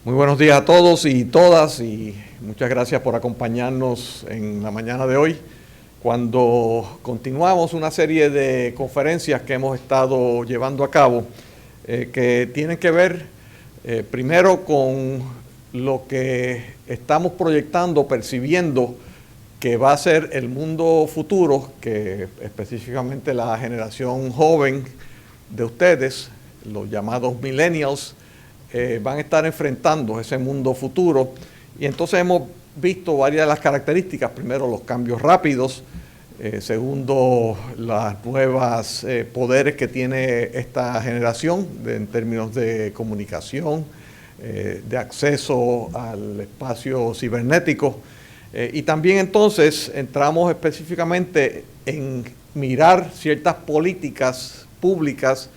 Muy buenos días a todos y todas y muchas gracias por acompañarnos en la mañana de hoy cuando continuamos una serie de conferencias que hemos estado llevando a cabo que tienen que ver primero con lo que estamos proyectando, percibiendo que va a ser el mundo futuro, que específicamente la generación joven de ustedes, los llamados millennials, van a estar enfrentando ese mundo futuro. Y entonces hemos visto varias de las características. Primero, los cambios rápidos. Segundo, las nuevas poderes que tiene esta generación en términos de comunicación, de acceso al espacio cibernético. Y también entonces entramos específicamente en mirar ciertas políticas públicas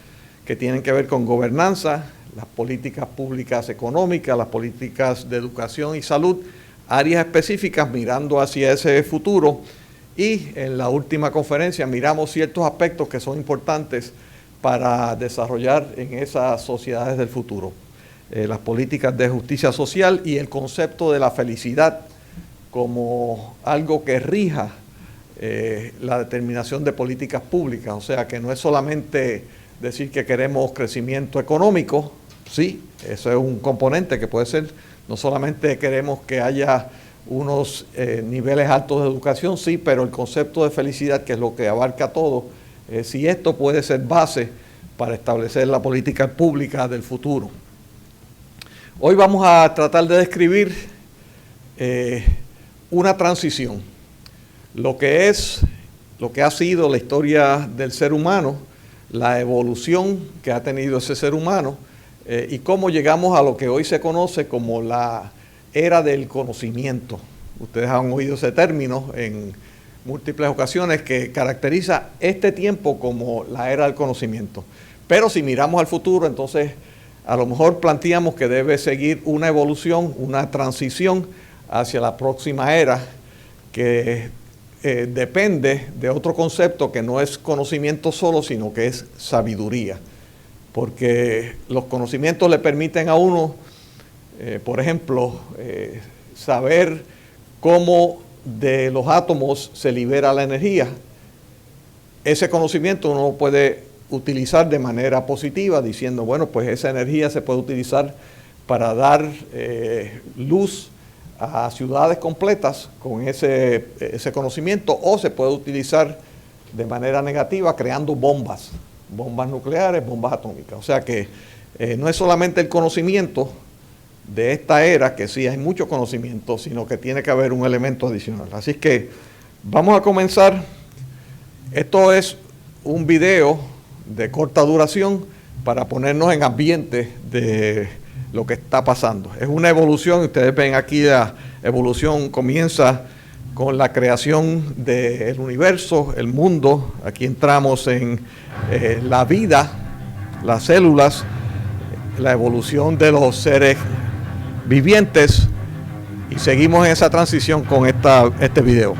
que tienen que ver con gobernanza, las políticas públicas económicas, las políticas de educación y salud, áreas específicas mirando hacia ese futuro. Y en la última conferencia miramos ciertos aspectos que son importantes para desarrollar en esas sociedades del futuro. Las políticas de justicia social y el concepto de la felicidad como algo que rija la determinación de políticas públicas. O sea, que no es solamente decir que queremos crecimiento económico. Sí, eso es un componente que puede ser. No solamente queremos que haya unos niveles altos de educación, sí, pero el concepto de felicidad, que es lo que abarca todo, si esto puede ser base para establecer la política pública del futuro. Hoy vamos a tratar de describir una transición, lo que ha sido la historia del ser humano, la evolución que ha tenido ese ser humano, y cómo llegamos a lo que hoy se conoce como la era del conocimiento. Ustedes han oído ese término en múltiples ocasiones que caracteriza este tiempo como la era del conocimiento. Pero si miramos al futuro, entonces a lo mejor planteamos que debe seguir una evolución, una transición hacia la próxima era que depende de otro concepto que no es conocimiento solo, sino que es sabiduría. Porque los conocimientos le permiten a uno, por ejemplo, saber cómo de los átomos se libera la energía. Ese conocimiento uno puede utilizar de manera positiva, diciendo, bueno, pues esa energía se puede utilizar para dar luz a ciudades completas con ese conocimiento, o se puede utilizar de manera negativa creando bombas nucleares, bombas atómicas. O sea que no es solamente el conocimiento de esta era, que sí hay mucho conocimiento, sino que tiene que haber un elemento adicional. Así que vamos a comenzar. Esto es un video de corta duración para ponernos en ambiente de lo que está pasando. Es una evolución, ustedes ven aquí la evolución comienza con la creación del universo, el mundo. Aquí entramos en la vida, las células, la evolución de los seres vivientes, y seguimos en esa transición con este video.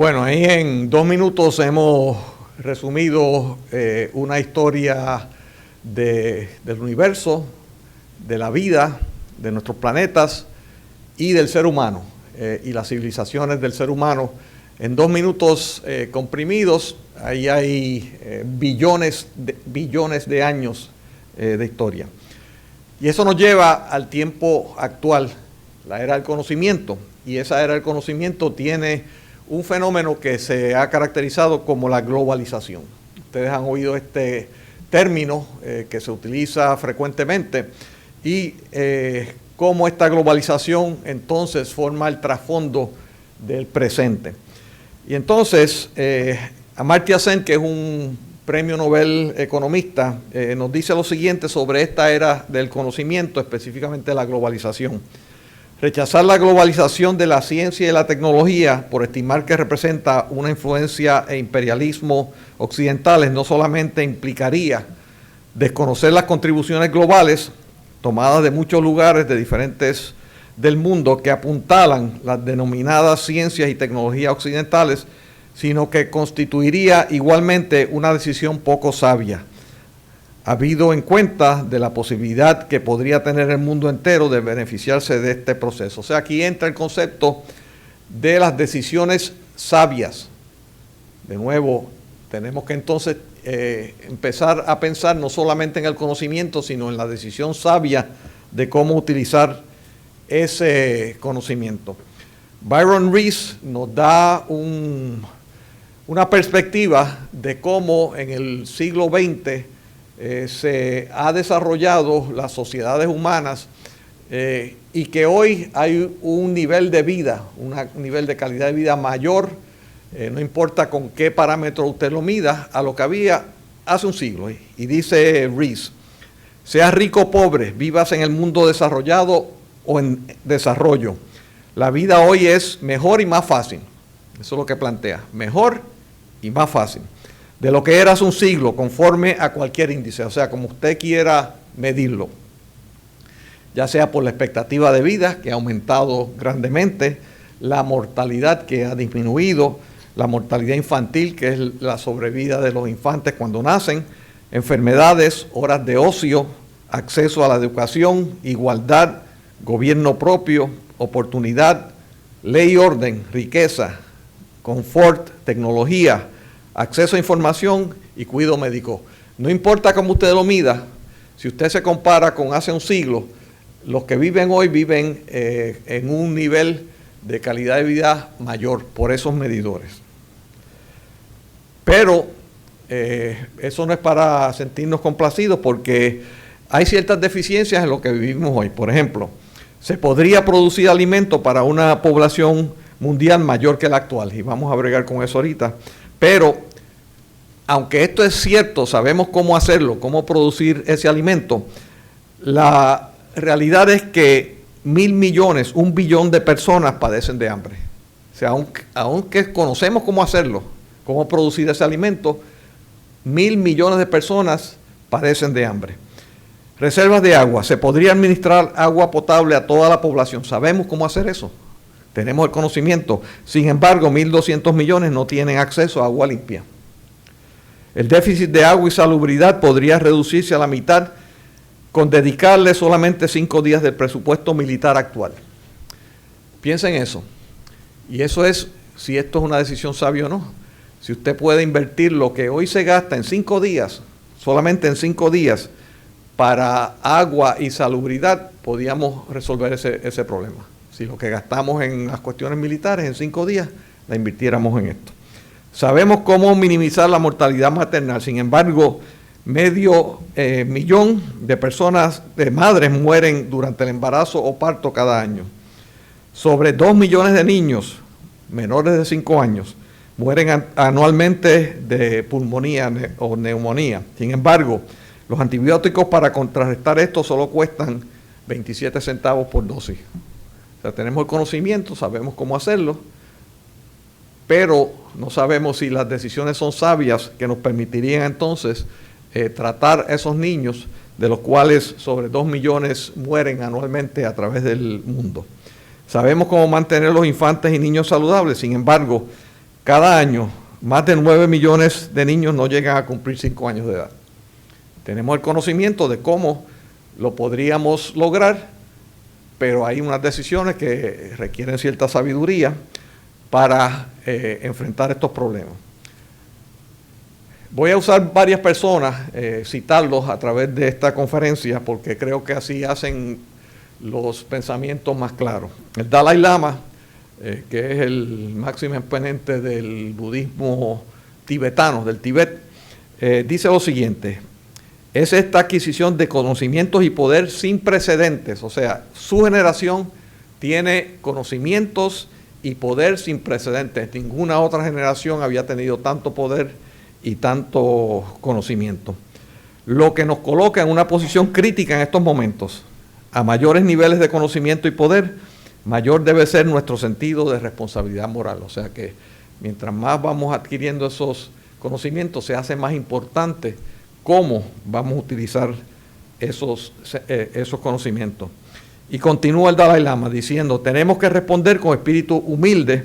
Bueno, ahí en 2 minutos hemos resumido una historia del universo, de la vida, de nuestros planetas y del ser humano y las civilizaciones del ser humano. En 2 minutos comprimidos, ahí hay billones de años de historia. Y eso nos lleva al tiempo actual, la era del conocimiento. Y esa era del conocimiento tiene un fenómeno que se ha caracterizado como la globalización. Ustedes han oído este término que se utiliza frecuentemente y cómo esta globalización entonces forma el trasfondo del presente. Y entonces, Amartya Sen, que es un premio Nobel economista, nos dice lo siguiente sobre esta era del conocimiento, específicamente la globalización. Rechazar la globalización de la ciencia y la tecnología por estimar que representa una influencia e imperialismo occidentales no solamente implicaría desconocer las contribuciones globales tomadas de muchos lugares de diferentes del mundo que apuntalan las denominadas ciencias y tecnologías occidentales, sino que constituiría igualmente una decisión poco sabia, habido en cuenta de la posibilidad que podría tener el mundo entero de beneficiarse de este proceso. O sea, aquí entra el concepto de las decisiones sabias. De nuevo, tenemos que entonces empezar a pensar no solamente en el conocimiento, sino en la decisión sabia de cómo utilizar ese conocimiento. Byron Reese nos da una perspectiva de cómo en el siglo XX se ha desarrollado las sociedades humanas y que hoy hay un nivel de vida, un nivel de calidad de vida mayor, no importa con qué parámetro usted lo mida, a lo que había hace un siglo. Y dice Reese, sea rico o pobre, vivas en el mundo desarrollado o en desarrollo, la vida hoy es mejor y más fácil. Eso es lo que plantea, mejor y más fácil de lo que era hace un siglo, conforme a cualquier índice, o sea, como usted quiera medirlo, ya sea por la expectativa de vida, que ha aumentado grandemente, la mortalidad que ha disminuido, la mortalidad infantil, que es la sobrevida de los infantes cuando nacen, enfermedades, horas de ocio, acceso a la educación, igualdad, gobierno propio, oportunidad, ley y orden, riqueza, confort, tecnología, acceso a información y cuidado médico. No importa cómo usted lo mida, si usted se compara con hace un siglo, los que viven hoy viven en un nivel de calidad de vida mayor por esos medidores. Pero eso no es para sentirnos complacidos porque hay ciertas deficiencias en lo que vivimos hoy. Por ejemplo, se podría producir alimento para una población mundial mayor que la actual, y vamos a bregar con eso ahorita. Pero, aunque esto es cierto, sabemos cómo hacerlo, cómo producir ese alimento, la realidad es que 1.000 millones, 1 billón de personas padecen de hambre. O sea, aunque conocemos cómo hacerlo, cómo producir ese alimento, 1.000 millones de personas padecen de hambre. Reservas de agua. Se podría administrar agua potable a toda la población. ¿Sabemos cómo hacer eso? Tenemos el conocimiento. Sin embargo, 1.200 millones no tienen acceso a agua limpia. El déficit de agua y salubridad podría reducirse a la mitad con dedicarle solamente 5 días del presupuesto militar actual. Piensen en eso. Y eso es si esto es una decisión sabia o no. Si usted puede invertir lo que hoy se gasta en 5 días, solamente en 5 días, para agua y salubridad, podíamos resolver ese problema. Si lo que gastamos en las cuestiones militares en 5 días, la invirtiéramos en esto. Sabemos cómo minimizar la mortalidad maternal. Sin embargo, medio millón de personas, de madres, mueren durante el embarazo o parto cada año. Sobre 2 millones de niños menores de 5 años mueren anualmente de pulmonía o neumonía. Sin embargo, los antibióticos para contrarrestar esto solo cuestan 27 centavos por dosis. O sea, tenemos el conocimiento, sabemos cómo hacerlo, pero no sabemos si las decisiones son sabias que nos permitirían entonces tratar a esos niños, de los cuales sobre 2 millones mueren anualmente a través del mundo. Sabemos cómo mantener los infantes y niños saludables, sin embargo, cada año más de 9 millones de niños no llegan a cumplir 5 años de edad. Tenemos el conocimiento de cómo lo podríamos lograr, pero hay unas decisiones que requieren cierta sabiduría para enfrentar estos problemas. Voy a usar varias personas, citarlos a través de esta conferencia, porque creo que así hacen los pensamientos más claros. El Dalai Lama, que es el máximo exponente del budismo tibetano, del Tíbet, dice lo siguiente: es esta adquisición de conocimientos y poder sin precedentes, o sea, su generación tiene conocimientos y poder sin precedentes. Ninguna otra generación había tenido tanto poder y tanto conocimiento. Lo que nos coloca en una posición crítica en estos momentos. A mayores niveles de conocimiento y poder, mayor debe ser nuestro sentido de responsabilidad moral. O sea que mientras más vamos adquiriendo esos conocimientos, se hace más importante cómo vamos a utilizar esos conocimientos. Y continúa el Dalai Lama diciendo: tenemos que responder con espíritu humilde,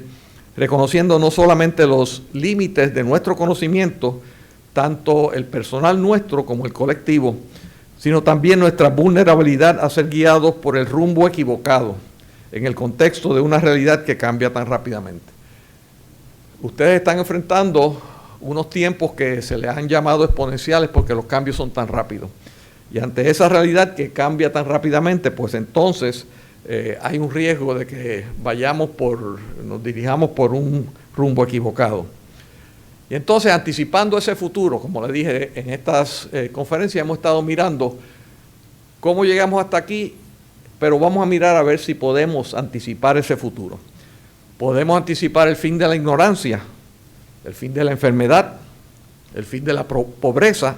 reconociendo no solamente los límites de nuestro conocimiento, tanto el personal nuestro como el colectivo, sino también nuestra vulnerabilidad a ser guiados por el rumbo equivocado en el contexto de una realidad que cambia tan rápidamente. Ustedes están enfrentando unos tiempos que se les han llamado exponenciales porque los cambios son tan rápidos. Y ante esa realidad que cambia tan rápidamente, pues entonces hay un riesgo de que nos dirijamos por un rumbo equivocado. Y entonces, anticipando ese futuro, como le dije en estas conferencias, hemos estado mirando cómo llegamos hasta aquí, pero vamos a mirar a ver si podemos anticipar ese futuro. Podemos anticipar el fin de la ignorancia, el fin de la enfermedad, el fin de la pobreza,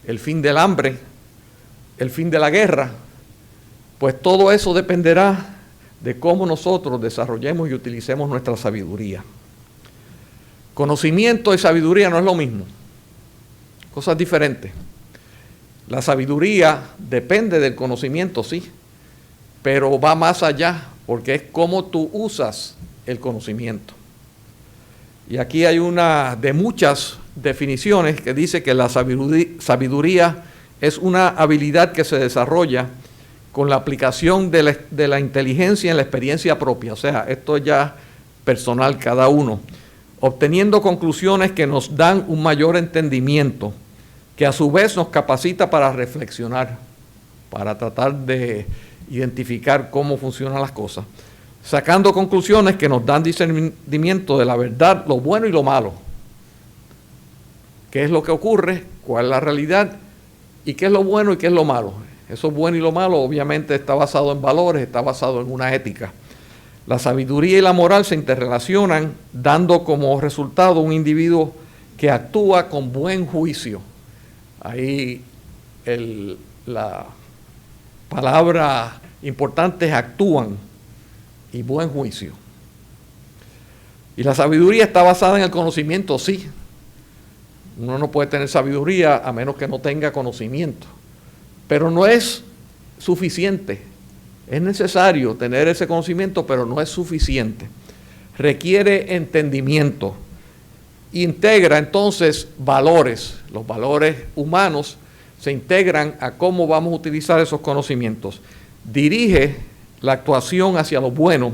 el fin del hambre, el fin de la guerra. Pues todo eso dependerá de cómo nosotros desarrollemos y utilicemos nuestra sabiduría. Conocimiento y sabiduría no es lo mismo, cosas diferentes. La sabiduría depende del conocimiento, sí, pero va más allá, porque es cómo tú usas el conocimiento. Y aquí hay una de muchas definiciones que dice que la sabiduría es una habilidad que se desarrolla con la aplicación de la inteligencia en la experiencia propia. O sea, esto es ya personal cada uno, obteniendo conclusiones que nos dan un mayor entendimiento, que a su vez nos capacita para reflexionar, para tratar de identificar cómo funcionan las cosas, sacando conclusiones que nos dan discernimiento de la verdad, lo bueno y lo malo. ¿Qué es lo que ocurre? ¿Cuál es la realidad? ¿Y qué es lo bueno y qué es lo malo? Eso bueno y lo malo obviamente está basado en valores, está basado en una ética. La sabiduría y la moral se interrelacionan, dando como resultado un individuo que actúa con buen juicio. Ahí la palabra importante es actúan y buen juicio. Y la sabiduría está basada en el conocimiento, sí. Uno no puede tener sabiduría a menos que no tenga conocimiento. Pero no es suficiente. Es necesario tener ese conocimiento, pero no es suficiente. Requiere entendimiento. Integra entonces valores. Los valores humanos se integran a cómo vamos a utilizar esos conocimientos. Dirige la actuación hacia lo bueno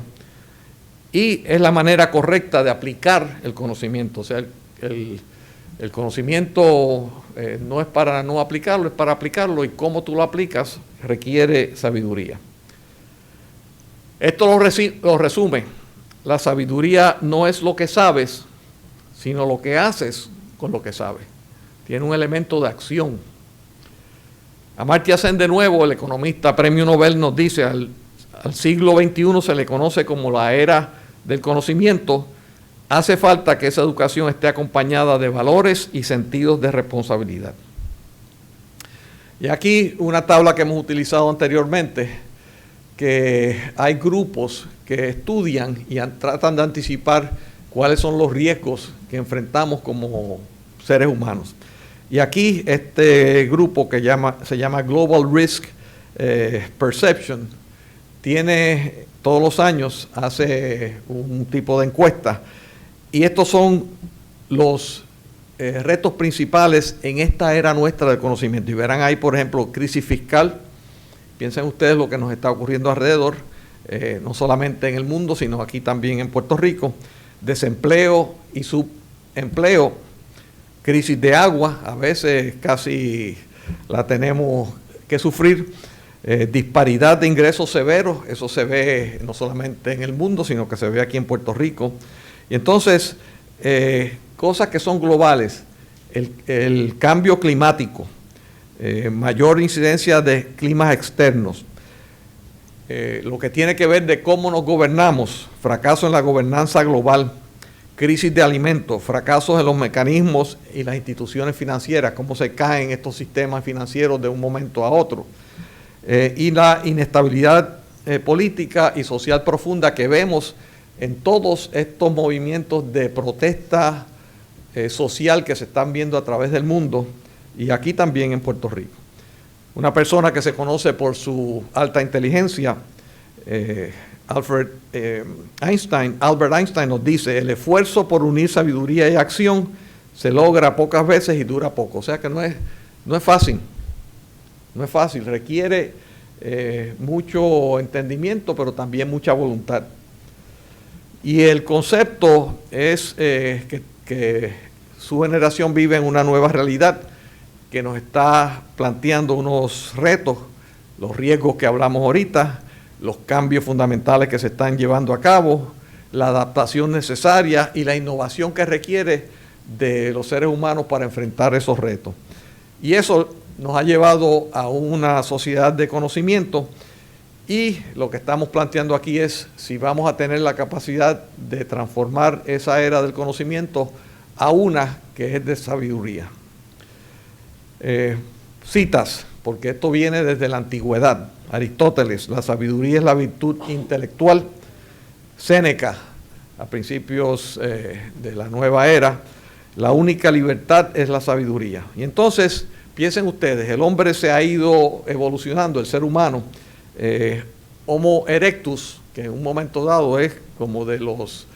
y es la manera correcta de aplicar el conocimiento. O sea, el conocimiento no es para no aplicarlo, es para aplicarlo, y cómo tú lo aplicas requiere sabiduría. Esto lo resume. La sabiduría no es lo que sabes, sino lo que haces con lo que sabes. Tiene un elemento de acción. Amartya Sen, de nuevo, el economista premio Nobel, nos dice: al siglo XXI se le conoce como la era del conocimiento. Hace falta que esa educación esté acompañada de valores y sentidos de responsabilidad. Y aquí una tabla que hemos utilizado anteriormente, que hay grupos que estudian y tratan de anticipar cuáles son los riesgos que enfrentamos como seres humanos. Y aquí este grupo que se llama Global Risk Perception tiene todos los años, hace un tipo de encuesta Y estos son los retos principales en esta era nuestra del conocimiento. Y verán ahí, por ejemplo, crisis fiscal. Piensen ustedes lo que nos está ocurriendo alrededor, no solamente en el mundo, sino aquí también en Puerto Rico. Desempleo y subempleo, crisis de agua, a veces casi la tenemos que sufrir, disparidad de ingresos severos, eso se ve no solamente en el mundo, sino que se ve aquí en Puerto Rico. Y entonces, cosas que son globales, el cambio climático, mayor incidencia de climas externos, lo que tiene que ver de cómo nos gobernamos, fracaso en la gobernanza global, crisis de alimentos, fracasos en los mecanismos y las instituciones financieras, cómo se caen estos sistemas financieros de un momento a otro, y la inestabilidad política y social profunda que vemos en todos estos movimientos de protesta social que se están viendo a través del mundo y aquí también en Puerto Rico. Una persona que se conoce por su alta inteligencia, Albert Einstein nos dice: el esfuerzo por unir sabiduría y acción se logra pocas veces y dura poco. O sea que no es fácil, requiere mucho entendimiento, pero también mucha voluntad. Y el concepto es que su generación vive en una nueva realidad que nos está planteando unos retos, los riesgos que hablamos ahorita, los cambios fundamentales que se están llevando a cabo, la adaptación necesaria y la innovación que requiere de los seres humanos para enfrentar esos retos. Y eso nos ha llevado a una sociedad de conocimiento y lo que estamos planteando aquí es si vamos a tener la capacidad de transformar esa era del conocimiento a una que es de sabiduría. Citas, porque esto viene desde la antigüedad. Aristóteles: la sabiduría es la virtud intelectual. Séneca, a principios de la nueva era: la única libertad es la sabiduría. Y entonces, piensen ustedes, el hombre se ha ido evolucionando, el ser humano, Homo erectus, que en un momento dado es como de los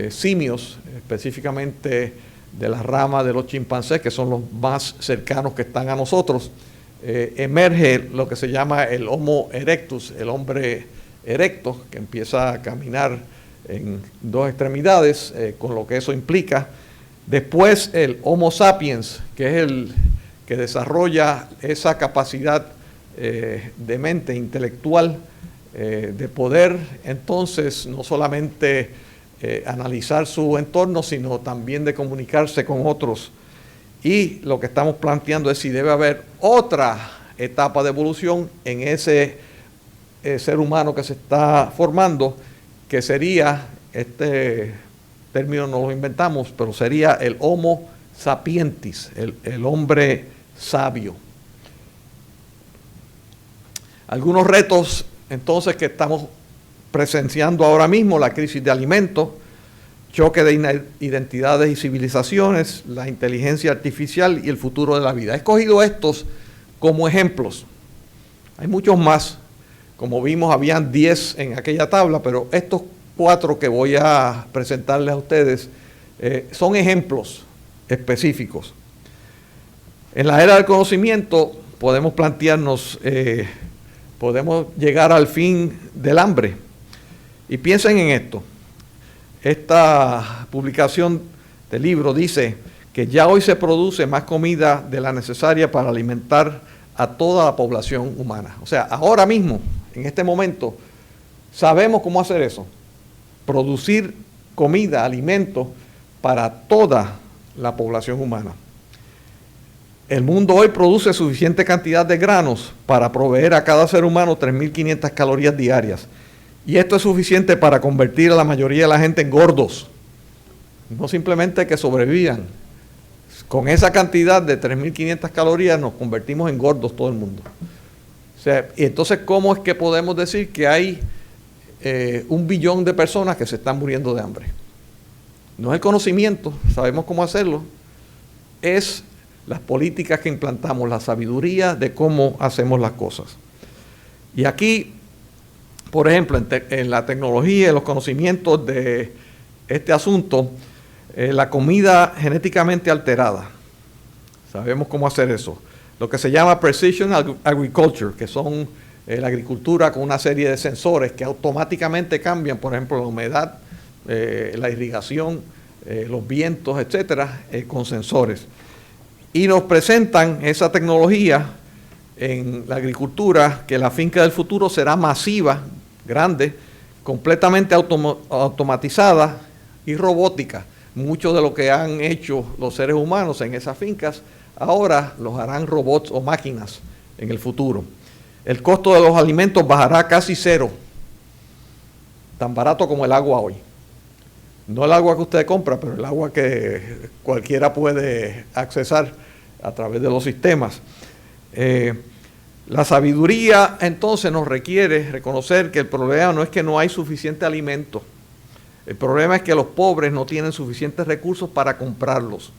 simios, específicamente de la rama de los chimpancés, que son los más cercanos que están a nosotros, emerge lo que se llama el Homo erectus, el hombre erecto, que empieza a caminar en dos extremidades, con lo que eso implica. Después el Homo sapiens, que es el que desarrolla esa capacidad de mente intelectual, de poder entonces no solamente analizar su entorno, sino también de comunicarse con otros. Y lo que estamos planteando es si debe haber otra etapa de evolución en ese ser humano que se está formando, que sería, este término no lo inventamos, pero sería el Homo sapientis, el hombre sabio. Algunos retos entonces que estamos presenciando ahora mismo: la crisis de alimentos, choque de identidades y civilizaciones, la inteligencia artificial y el futuro de la vida. He escogido estos como ejemplos. Hay muchos más. Como vimos, habían 10 en aquella tabla, pero estos 4 que voy a presentarles a ustedes son ejemplos específicos. En la era del conocimiento podemos plantearnos, podemos llegar al fin del hambre. Y piensen en esto. Esta publicación del libro dice que ya hoy se produce más comida de la necesaria para alimentar a toda la población humana. O sea, ahora mismo, en este momento, sabemos cómo hacer eso. Producir comida, alimento para toda la población humana. El mundo hoy produce suficiente cantidad de granos para proveer a cada ser humano 3.500 calorías diarias. Y esto es suficiente para convertir a la mayoría de la gente en gordos. No simplemente que sobrevivan. Con esa cantidad de 3.500 calorías nos convertimos en gordos todo el mundo. O sea, y entonces, ¿cómo es que podemos decir que hay 1 billón de personas que se están muriendo de hambre? No es el conocimiento, sabemos cómo hacerlo. Es las políticas que implantamos, la sabiduría de cómo hacemos las cosas. Y aquí, por ejemplo, en la tecnología y los conocimientos de este asunto, La comida genéticamente alterada. Sabemos cómo hacer eso. Lo que se llama Precision Agriculture, que son la agricultura con una serie de sensores que automáticamente cambian, por ejemplo, la humedad, la irrigación, los vientos, etcétera, con sensores. Y nos presentan esa tecnología en la agricultura, que la finca del futuro será masiva, grande, completamente automatizada y robótica. Mucho de lo que han hecho los seres humanos en esas fincas, ahora los harán robots o máquinas en el futuro. El costo de los alimentos bajará a casi cero, tan barato como el agua hoy. No el agua que usted compra, pero el agua que cualquiera puede accesar a través de los sistemas. La sabiduría entonces nos requiere reconocer que el problema no es que no hay suficiente alimento. El problema es que los pobres no tienen suficientes recursos para comprarlos.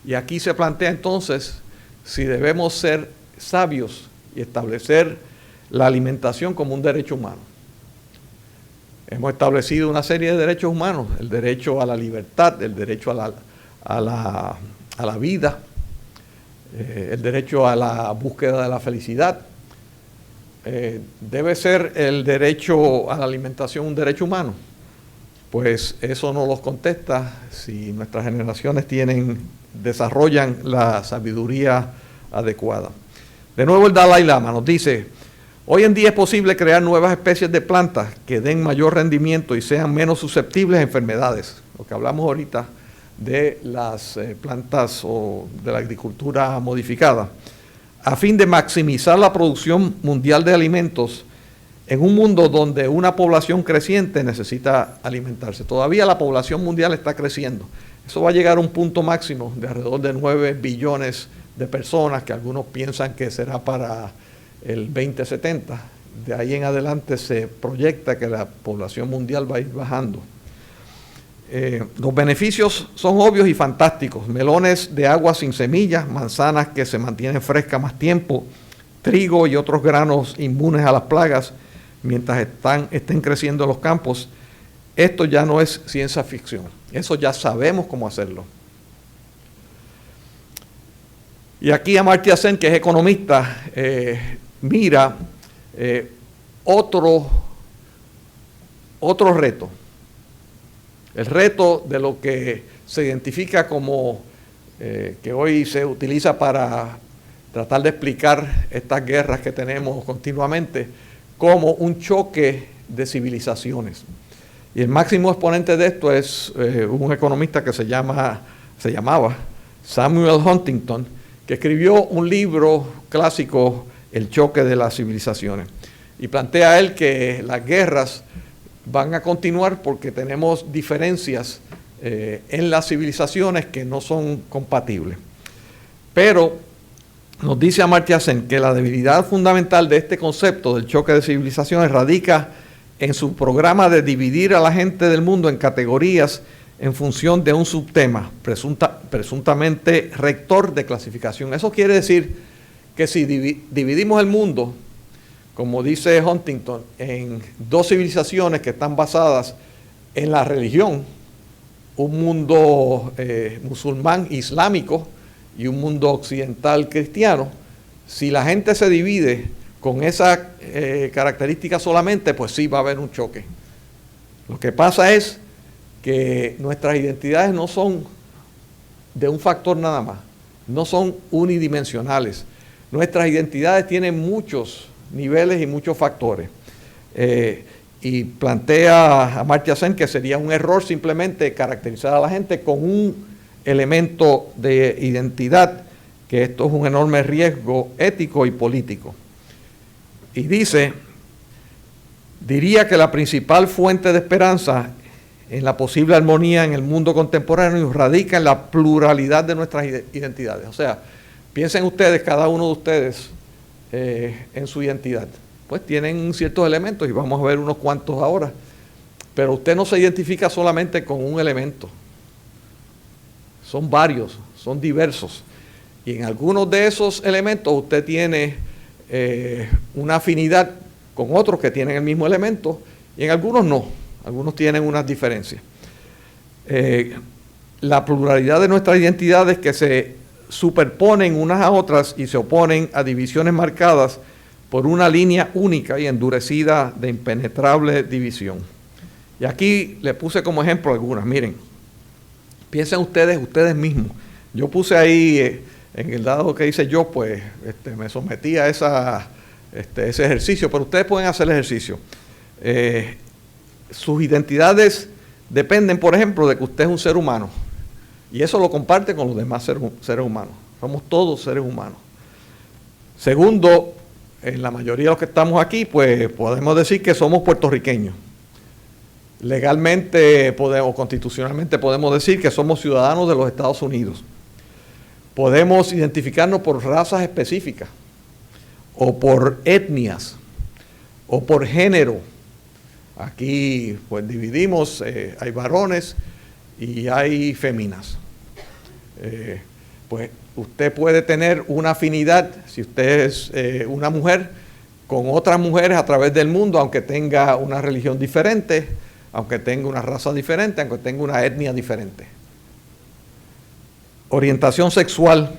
Y aquí se plantea entonces si debemos ser sabios y establecer la alimentación como un derecho humano. Hemos establecido una serie de derechos humanos, el derecho a la libertad, el derecho a la vida, el derecho a la búsqueda de la felicidad. ¿Debe ser el derecho a la alimentación un derecho humano? Pues eso no los contesta si nuestras generaciones desarrollan la sabiduría adecuada. De nuevo el Dalai Lama nos dice: hoy en día es posible crear nuevas especies de plantas que den mayor rendimiento y sean menos susceptibles a enfermedades. Lo que hablamos ahorita de las plantas o de la agricultura modificada, a fin de maximizar la producción mundial de alimentos en un mundo donde una población creciente necesita alimentarse. Todavía la población mundial está creciendo. Eso va a llegar a un punto máximo de alrededor de 9 billones de personas, que algunos piensan que será para el 2070. De ahí en adelante se proyecta que la población mundial va a ir bajando. Los beneficios son obvios y fantásticos. Melones de agua sin semillas, manzanas que se mantienen frescas más tiempo, trigo y otros granos inmunes a las plagas mientras estén creciendo en los campos. Esto ya no es ciencia ficción. Eso ya sabemos cómo hacerlo. Y aquí Amartya Sen, que es economista, mira otro reto. El reto de lo que se identifica como, que hoy se utiliza para tratar de explicar estas guerras que tenemos continuamente, como un choque de civilizaciones. Y el máximo exponente de esto es un economista que se llamaba Samuel Huntington, que escribió un libro clásico, El choque de las civilizaciones. Y plantea él que las guerras van a continuar porque tenemos diferencias en las civilizaciones que no son compatibles. Pero nos dice Amartya Sen que la debilidad fundamental de este concepto del choque de civilizaciones radica en su programa de dividir a la gente del mundo en categorías en función de un subtema, presuntamente rector de clasificación. Eso quiere decir que si dividimos el mundo, como dice Huntington, en dos civilizaciones que están basadas en la religión, un mundo musulmán islámico y un mundo occidental cristiano, si la gente se divide con esa característica solamente, pues sí va a haber un choque. Lo que pasa es que nuestras identidades no son de un factor nada más, no son unidimensionales. Nuestras identidades tienen muchos niveles y muchos factores. Y plantea Amartya Sen que sería un error simplemente caracterizar a la gente con un elemento de identidad, que esto es un enorme riesgo ético y político. Y diría que la principal fuente de esperanza en la posible armonía en el mundo contemporáneo radica en la pluralidad de nuestras identidades. O sea, piensen ustedes, cada uno de ustedes, en su identidad. Pues tienen ciertos elementos y vamos a ver unos cuantos ahora. Pero usted no se identifica solamente con un elemento. Son varios, son diversos. Y en algunos de esos elementos usted tiene una afinidad con otros que tienen el mismo elemento y en algunos no. Algunos tienen unas diferencias. la pluralidad de nuestras identidades que se superponen unas a otras y se oponen a divisiones marcadas por una línea única y endurecida de impenetrable división. Y aquí le puse como ejemplo algunas. Miren, piensen ustedes mismos. Yo puse ahí, en el dado que hice yo, pues me sometí a ese ejercicio, pero ustedes pueden hacer el ejercicio. Sus identidades dependen, por ejemplo, de que usted es un ser humano. Y eso lo comparte con los demás seres humanos. Somos todos seres humanos. Segundo, en la mayoría de los que estamos aquí, pues podemos decir que somos puertorriqueños. Legalmente o constitucionalmente podemos decir que somos ciudadanos de los Estados Unidos. Podemos identificarnos por razas específicas, o por etnias, o por género. Aquí pues dividimos, hay varones y hay féminas. Pues usted puede tener una afinidad, si usted es una mujer, con otras mujeres a través del mundo, aunque tenga una religión diferente, aunque tenga una raza diferente, aunque tenga una etnia diferente. Orientación sexual,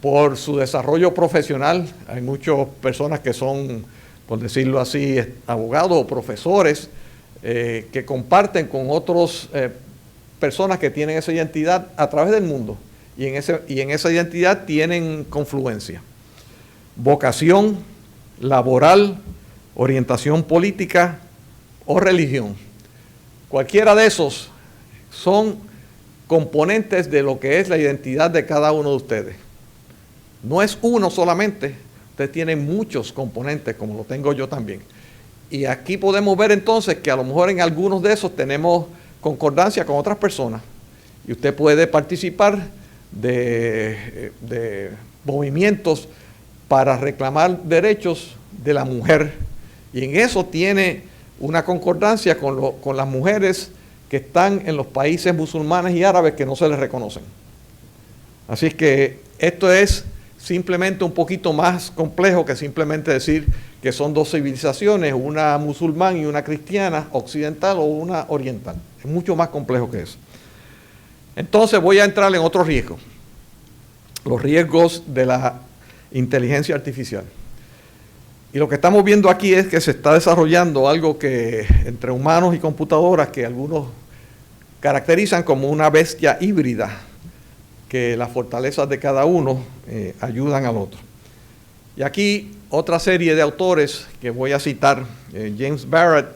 por su desarrollo profesional, hay muchas personas que son, por decirlo así, abogados o profesores, que comparten con otras personas que tienen esa identidad a través del mundo, y en esa identidad tienen confluencia. Vocación laboral, orientación política o religión. Cualquiera de esos son componentes de lo que es la identidad de cada uno de ustedes. No es uno solamente, usted tiene muchos componentes, como lo tengo yo también. Y aquí podemos ver entonces que a lo mejor en algunos de esos tenemos concordancia con otras personas. Y usted puede participar de movimientos para reclamar derechos de la mujer. Y en eso tiene una concordancia con las mujeres que están en los países musulmanes y árabes que no se les reconocen. Así es que esto es simplemente un poquito más complejo que simplemente decir que son dos civilizaciones, una musulmán y una cristiana, occidental o una oriental. Es mucho más complejo que eso. Entonces voy a entrar en otros riesgos. Los riesgos de la inteligencia artificial. Y lo que estamos viendo aquí es que se está desarrollando algo que entre humanos y computadoras que algunos caracterizan como una bestia híbrida, que las fortalezas de cada uno ayudan al otro. Y aquí otra serie de autores que voy a citar, James Barrett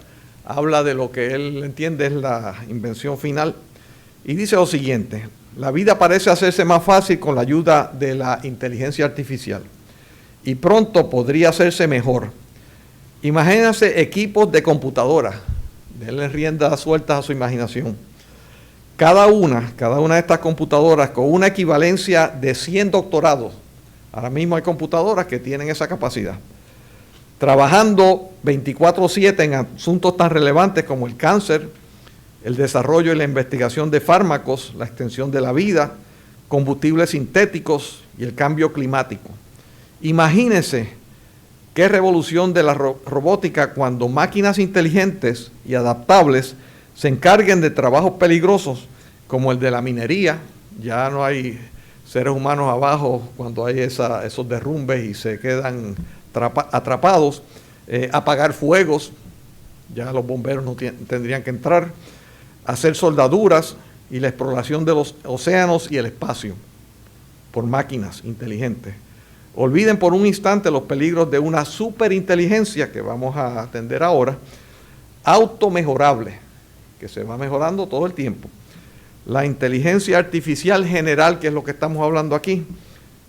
habla de lo que él entiende es la invención final y dice lo siguiente: la vida parece hacerse más fácil con la ayuda de la inteligencia artificial y pronto podría hacerse mejor. Imagínense equipos de computadoras, denle riendas sueltas a su imaginación. Cada una de estas computadoras con una equivalencia de 100 doctorados. Ahora mismo hay computadoras que tienen esa capacidad. Trabajando 24/7 en asuntos tan relevantes como el cáncer, el desarrollo y la investigación de fármacos, la extensión de la vida, combustibles sintéticos y el cambio climático. Imagínense qué revolución de la robótica cuando máquinas inteligentes y adaptables se encarguen de trabajos peligrosos como el de la minería. Ya no hay seres humanos abajo cuando hay esos derrumbes y se quedan atrapados. Apagar fuegos, ya los bomberos no tendrían que entrar. Hacer soldaduras y la exploración de los océanos y el espacio por máquinas inteligentes. Olviden por un instante los peligros de una superinteligencia que vamos a atender ahora, automejorable, que se va mejorando todo el tiempo. La inteligencia artificial general, que es lo que estamos hablando aquí,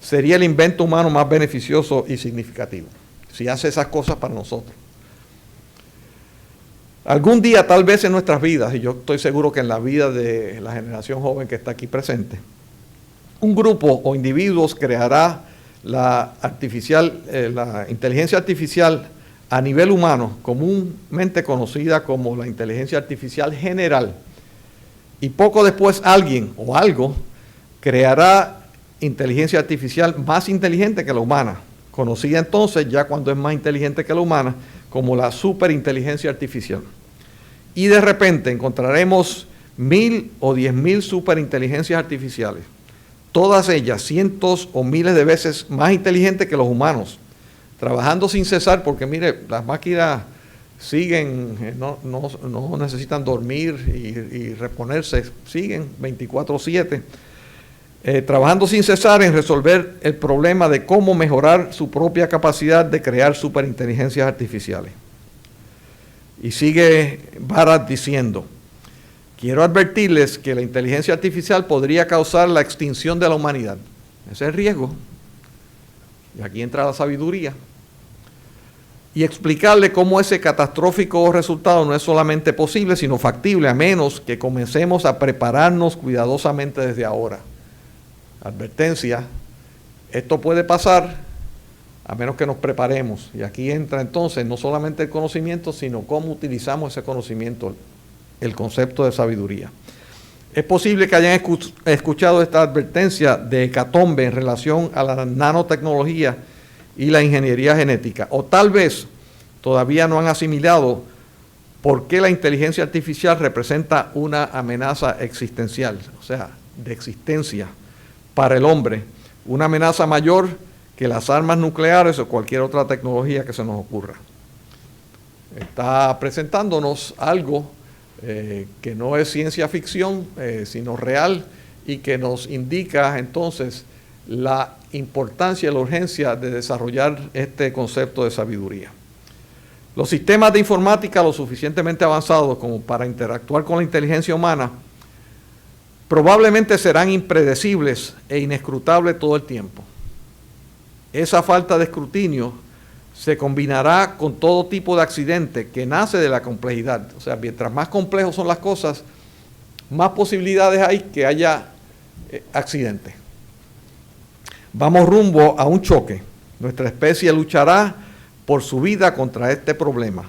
sería el invento humano más beneficioso y significativo, si hace esas cosas para nosotros. Algún día, tal vez en nuestras vidas, y yo estoy seguro que en la vida de la generación joven que está aquí presente, un grupo o individuos creará la inteligencia artificial a nivel humano, comúnmente conocida como la inteligencia artificial general. Y poco después alguien o algo creará inteligencia artificial más inteligente que la humana, conocida entonces ya cuando es más inteligente que la humana, como la superinteligencia artificial. Y de repente encontraremos 1000 o 10.000 superinteligencias artificiales, todas ellas cientos o miles de veces más inteligentes que los humanos, trabajando sin cesar, porque mire, las máquinas siguen, no necesitan dormir y reponerse, siguen 24/7, trabajando sin cesar en resolver el problema de cómo mejorar su propia capacidad de crear superinteligencias artificiales. Y sigue Bharat diciendo: quiero advertirles que la inteligencia artificial podría causar la extinción de la humanidad. Ese es el riesgo. Y aquí entra la sabiduría. Y explicarle cómo ese catastrófico resultado no es solamente posible, sino factible, a menos que comencemos a prepararnos cuidadosamente desde ahora. Advertencia: esto puede pasar a menos que nos preparemos. Y aquí entra entonces no solamente el conocimiento, sino cómo utilizamos ese conocimiento, el concepto de sabiduría. Es posible que hayan escuchado esta advertencia de hecatombe en relación a la nanotecnología y la ingeniería genética, o tal vez todavía no han asimilado por qué la inteligencia artificial representa una amenaza existencial, o sea, de existencia para el hombre, una amenaza mayor que las armas nucleares o cualquier otra tecnología que se nos ocurra. Está presentándonos algo que no es ciencia ficción, sino real, y que nos indica entonces la importancia y la urgencia de desarrollar este concepto de sabiduría. Los sistemas de informática lo suficientemente avanzados como para interactuar con la inteligencia humana probablemente serán impredecibles e inescrutables todo el tiempo. Esa falta de escrutinio se combinará con todo tipo de accidente que nace de la complejidad. O sea, mientras más complejos son las cosas, más posibilidades hay que haya accidentes. Vamos rumbo a un choque. Nuestra especie luchará por su vida contra este problema.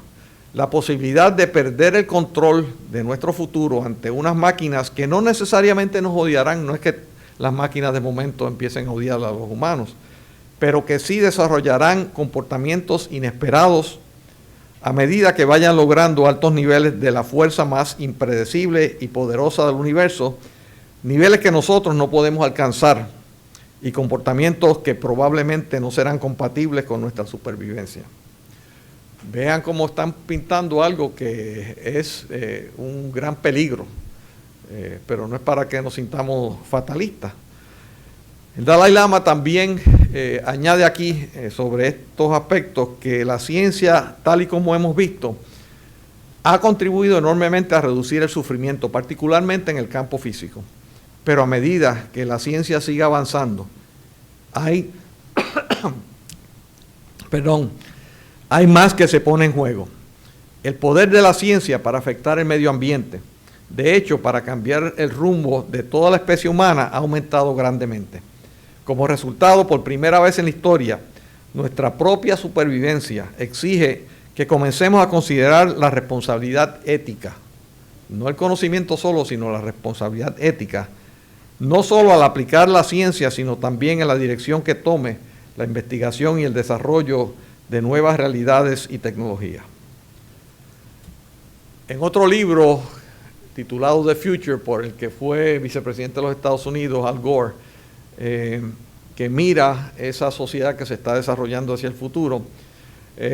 La posibilidad de perder el control de nuestro futuro ante unas máquinas que no necesariamente nos odiarán, no es que las máquinas de momento empiecen a odiar a los humanos, pero que sí desarrollarán comportamientos inesperados a medida que vayan logrando altos niveles de la fuerza más impredecible y poderosa del universo, niveles que nosotros no podemos alcanzar y comportamientos que probablemente no serán compatibles con nuestra supervivencia. Vean cómo están pintando algo que es un gran peligro, pero no es para que nos sintamos fatalistas. El Dalai Lama también añade aquí sobre estos aspectos que la ciencia, tal y como hemos visto, ha contribuido enormemente a reducir el sufrimiento, particularmente en el campo físico. Pero a medida que la ciencia siga avanzando, hay más que se pone en juego. El poder de la ciencia para afectar el medio ambiente, de hecho, para cambiar el rumbo de toda la especie humana, ha aumentado grandemente. Como resultado, por primera vez en la historia, nuestra propia supervivencia exige que comencemos a considerar la responsabilidad ética, no el conocimiento solo, sino la responsabilidad ética, no solo al aplicar la ciencia, sino también en la dirección que tome la investigación y el desarrollo de nuevas realidades y tecnologías. En otro libro titulado The Future, por el que fue vicepresidente de los Estados Unidos, Al Gore, que mira esa sociedad que se está desarrollando hacia el futuro,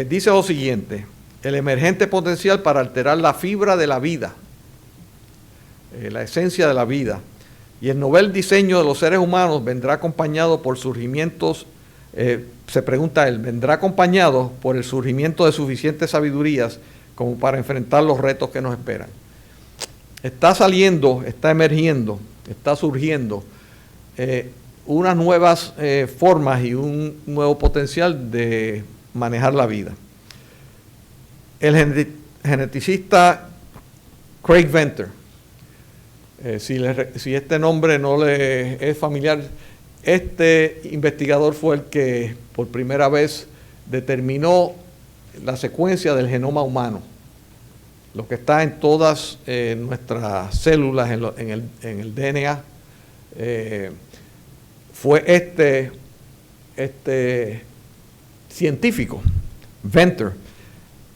dice lo siguiente: el emergente potencial para alterar la fibra de la vida, la esencia de la vida, y el novel diseño de los seres humanos vendrá acompañado por surgimientos, se pregunta él, ¿vendrá acompañado por el surgimiento de suficientes sabidurías como para enfrentar los retos que nos esperan? Está saliendo, está emergiendo, está surgiendo unas nuevas formas y un nuevo potencial de manejar la vida. El geneticista Craig Venter, si este nombre no le es familiar, este investigador fue el que por primera vez determinó la secuencia del genoma humano, lo que está en todas nuestras células, en el DNA. Fue este científico, Venter,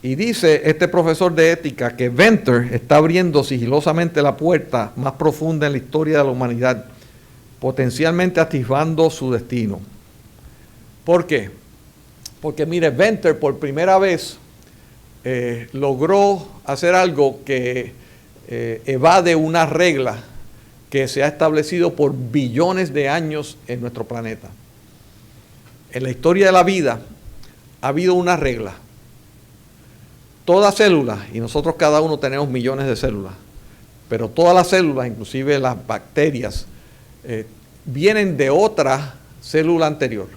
Y dice este profesor de ética que Venter está abriendo sigilosamente la puerta más profunda en la historia de la humanidad, potencialmente atisbando su destino. ¿Por qué? Porque mire, Venter por primera vez logró hacer algo que evade una regla que se ha establecido por billones de años en nuestro planeta. En la historia de la vida ha habido una regla. Todas células, y nosotros cada uno tenemos millones de células, pero todas las células, inclusive las bacterias, vienen de otra célula anterior.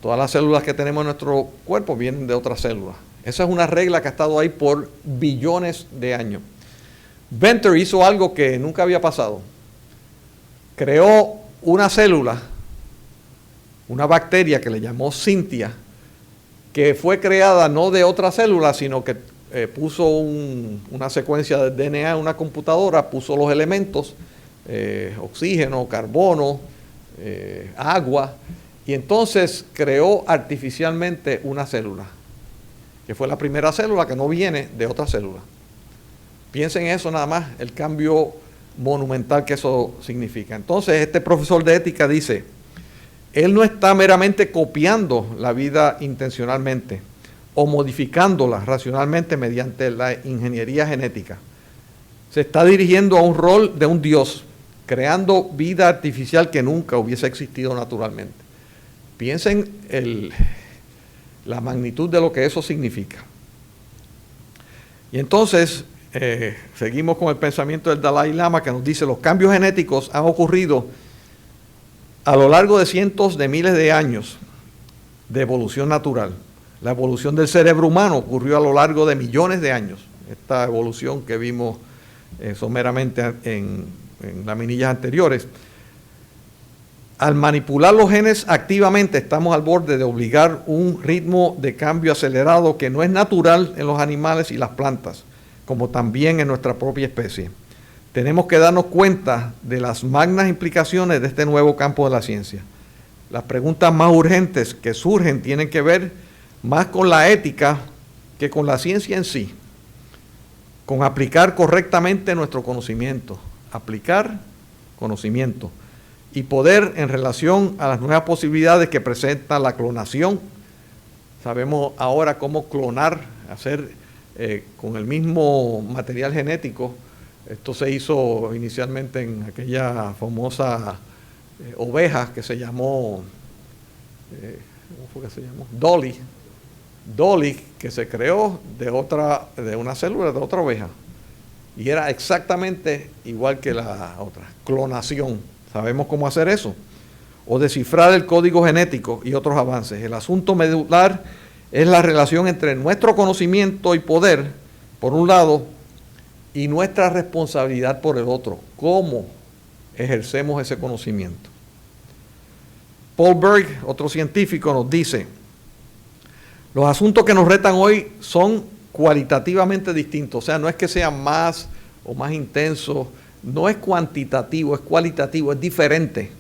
Todas las células que tenemos en nuestro cuerpo vienen de otras células. Esa es una regla que ha estado ahí por billones de años. Venter hizo algo que nunca había pasado. Creó una célula, una bacteria que le llamó Cynthia, que fue creada no de otra célula, sino que puso una secuencia de DNA en una computadora, puso los elementos, oxígeno, carbono, agua, y entonces creó artificialmente una célula, que fue la primera célula que no viene de otra célula. Piensen en eso nada más, el cambio monumental que eso significa. Entonces este profesor de ética dice, él no está meramente copiando la vida intencionalmente o modificándola racionalmente mediante la ingeniería genética. Se está dirigiendo a un rol de un Dios, creando vida artificial que nunca hubiese existido naturalmente. Piensen la magnitud de lo que eso significa. Y entonces seguimos con el pensamiento del Dalai Lama, que nos dice, los cambios genéticos han ocurrido a lo largo de cientos de miles de años de evolución natural. La evolución del cerebro humano ocurrió a lo largo de millones de años. Esta evolución que vimos someramente en las minillas anteriores. Al manipular los genes activamente estamos al borde de obligar un ritmo de cambio acelerado que no es natural en los animales y las plantas, como también en nuestra propia especie. Tenemos que darnos cuenta de las magnas implicaciones de este nuevo campo de la ciencia. Las preguntas más urgentes que surgen tienen que ver más con la ética que con la ciencia en sí, con aplicar correctamente nuestro conocimiento, aplicar conocimiento y poder en relación a las nuevas posibilidades que presenta la clonación. Sabemos ahora cómo clonar, hacer con el mismo material genético. Esto se hizo inicialmente en aquella famosa oveja que se llamó, ¿cómo fue que se llamó? Dolly. Dolly, que se creó de una célula de otra oveja. Y era exactamente igual que la otra. Clonación. ¿Sabemos cómo hacer eso? O descifrar el código genético y otros avances. El asunto medular es la relación entre nuestro conocimiento y poder, por un lado, y nuestra responsabilidad por el otro. ¿Cómo ejercemos ese conocimiento? Paul Berg, otro científico, nos dice, los asuntos que nos retan hoy son cualitativamente distintos. O sea, no es que sean más o más intensos, no es cuantitativo, es cualitativo, es diferente.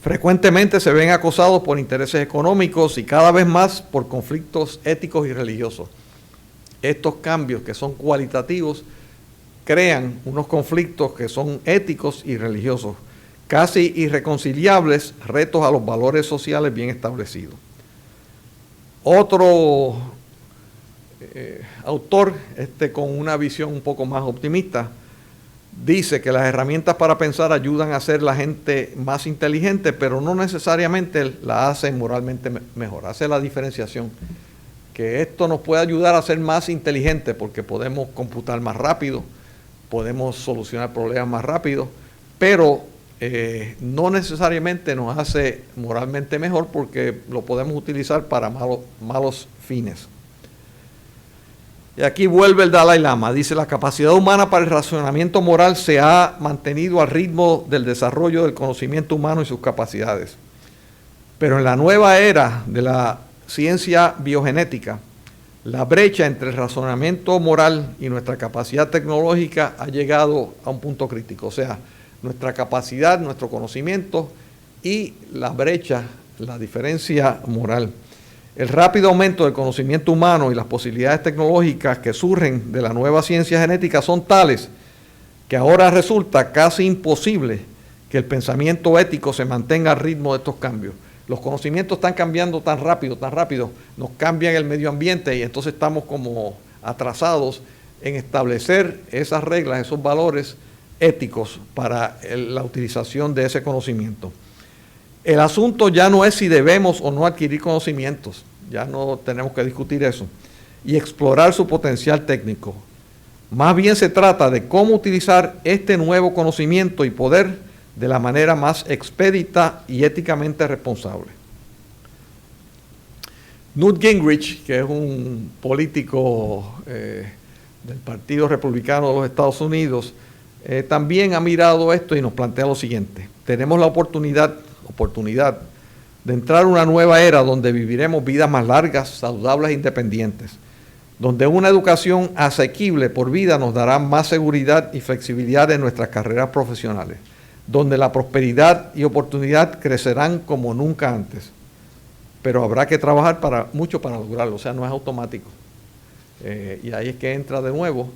Frecuentemente se ven acosados por intereses económicos y cada vez más por conflictos éticos y religiosos. Estos cambios que son cualitativos crean unos conflictos que son éticos y religiosos, casi irreconciliables retos a los valores sociales bien establecidos. Otro autor, con una visión un poco más optimista, dice que las herramientas para pensar ayudan a hacer la gente más inteligente, pero no necesariamente la hacen moralmente mejor. Hace la diferenciación, que esto nos puede ayudar a ser más inteligentes porque podemos computar más rápido, podemos solucionar problemas más rápido, pero no necesariamente nos hace moralmente mejor porque lo podemos utilizar para malos fines. Y aquí vuelve el Dalai Lama, dice, la capacidad humana para el razonamiento moral se ha mantenido al ritmo del desarrollo del conocimiento humano y sus capacidades. Pero en la nueva era de la ciencia biogenética, la brecha entre el razonamiento moral y nuestra capacidad tecnológica ha llegado a un punto crítico. O sea, nuestra capacidad, nuestro conocimiento y la brecha, la diferencia moral. El rápido aumento del conocimiento humano y las posibilidades tecnológicas que surgen de la nueva ciencia genética son tales que ahora resulta casi imposible que el pensamiento ético se mantenga al ritmo de estos cambios. Los conocimientos están cambiando tan rápido, nos cambian el medio ambiente y entonces estamos como atrasados en establecer esas reglas, esos valores éticos para la utilización de ese conocimiento. El asunto ya no es si debemos o no adquirir conocimientos, ya no tenemos que discutir eso, y explorar su potencial técnico. Más bien se trata de cómo utilizar este nuevo conocimiento y poder de la manera más expedita y éticamente responsable. Newt Gingrich, que es un político del Partido Republicano de los Estados Unidos, también ha mirado esto y nos plantea lo siguiente: tenemos la oportunidad de entrar a una nueva era donde viviremos vidas más largas, saludables e independientes, donde una educación asequible por vida nos dará más seguridad y flexibilidad en nuestras carreras profesionales, donde la prosperidad y oportunidad crecerán como nunca antes. Pero habrá que trabajar mucho para lograrlo, o sea, no es automático. Y ahí es que entra de nuevo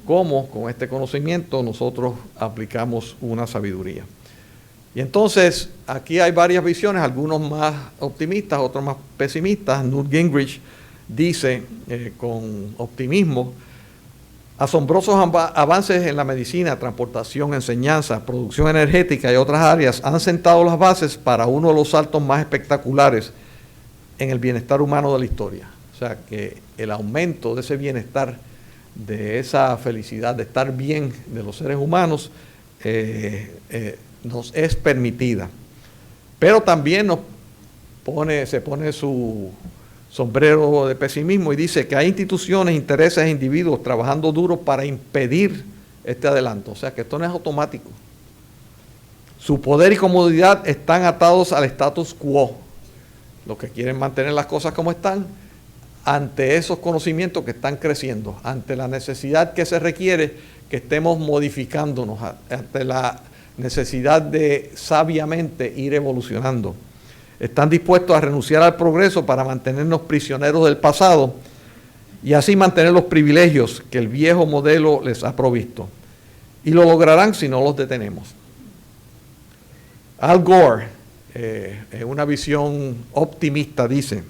cómo con este conocimiento nosotros aplicamos una sabiduría. Y entonces, aquí hay varias visiones, algunos más optimistas, otros más pesimistas. Newt Gingrich dice con optimismo: asombrosos avances en la medicina, transportación, enseñanza, producción energética y otras áreas han sentado las bases para uno de los saltos más espectaculares en el bienestar humano de la historia. O sea, que el aumento de ese bienestar, de esa felicidad, de estar bien de los seres humanos, nos es permitida. Pero también se pone su sombrero de pesimismo y dice que hay instituciones, intereses e individuos trabajando duro para impedir este adelanto. O sea, que esto no es automático. Su poder y comodidad están atados al status quo. Los que quieren mantener las cosas como están, ante esos conocimientos que están creciendo, ante la necesidad que se requiere que estemos modificándonos, ante la necesidad de sabiamente ir evolucionando. Están dispuestos a renunciar al progreso para mantenernos prisioneros del pasado y así mantener los privilegios que el viejo modelo les ha provisto. Y lo lograrán si no los detenemos. Al Gore, en una visión optimista, dice: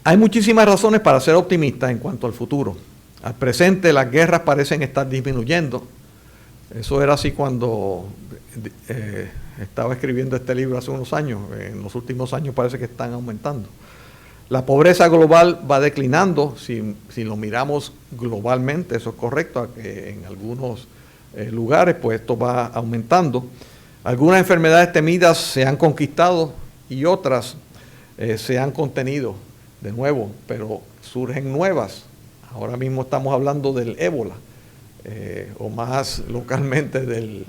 hay muchísimas razones para ser optimistas en cuanto al futuro. Al presente las guerras parecen estar disminuyendo. Eso era así cuando estaba escribiendo este libro hace unos años. En los últimos años parece que están aumentando. La pobreza global va declinando, si lo miramos globalmente, eso es correcto, que en algunos lugares pues esto va aumentando. Algunas enfermedades temidas se han conquistado y otras se han contenido de nuevo, pero surgen nuevas. Ahora mismo estamos hablando del ébola, o más localmente del